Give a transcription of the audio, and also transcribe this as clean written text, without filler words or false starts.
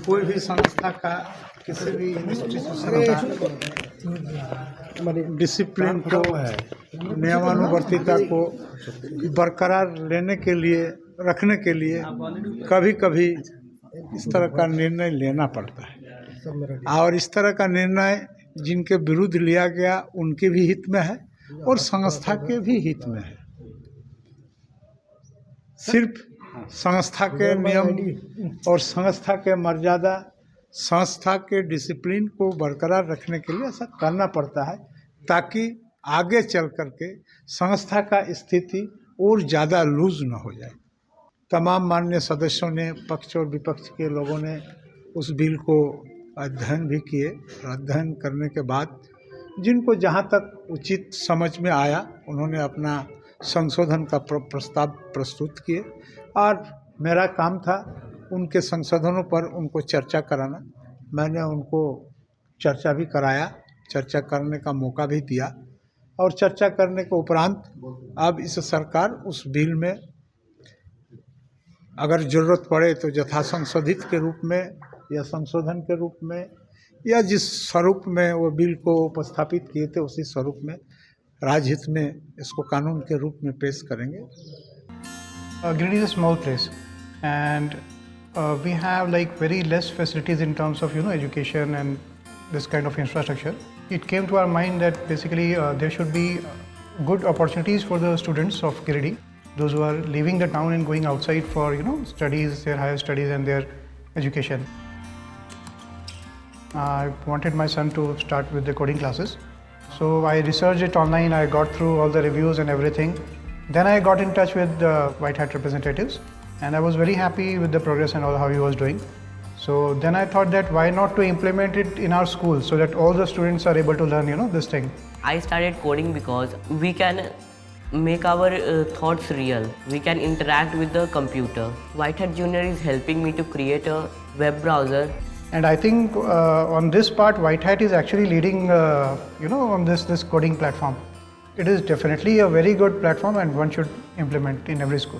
कोई भी संस्था का, किसी भी इंस्टीट्यूशन का डिसिप्लिन को, नियमानुवर्तिता को बरकरार रखने के लिए कभी कभी इस तरह का निर्णय लेना पड़ता है। और इस तरह का निर्णय जिनके विरुद्ध लिया गया उनके भी हित में है और संस्था के भी हित में है। सिर्फ संस्था के नियम और संस्था के मर्यादा, संस्था के डिसिप्लिन को बरकरार रखने के लिए ऐसा करना पड़ता है, ताकि आगे चल कर के संस्था का स्थिति और ज़्यादा लूज न हो जाए। तमाम माननीय सदस्यों ने, पक्ष और विपक्ष के लोगों ने उस बिल को अध्ययन भी किए। अध्ययन करने के बाद जिनको जहाँ तक उचित समझ में आया उन्होंने अपना संशोधन का प्रस्ताव प्रस्तुत किए और मेरा काम था उनके संशोधनों पर उनको चर्चा कराना। मैंने उनको चर्चा भी कराया, चर्चा करने का मौका भी दिया और चर्चा करने के उपरांत अब इस सरकार उस बिल में अगर ज़रूरत पड़े तो यथा संशोधित के रूप में या संशोधन के रूप में या जिस स्वरूप में वो बिल को उपस्थापित किए थे उसी स्वरूप में राजहित में इसको कानून के रूप में पेश करेंगे। Giridih is a small place and we have like very less facilities in terms of education and this kind of infrastructure. It came to our mind that basically there should be good opportunities for the students of Giridih, those who are leaving the town and going outside for studies, their higher studies and their education. I wanted my son to start with the coding classes, so I researched it online. I got through all the reviews and everything. Then I got in touch with the White Hat representatives and I was very happy with the progress and all how he was doing. So then I thought that why not to implement it in our school so that all the students are able to learn this thing. I started coding because we can make our thoughts real. We can interact with the computer. White Hat Junior is helping me to create a web browser. And I think on this part, White Hat is actually leading, on this coding platform. It is definitely a very good platform and one should implement in every school.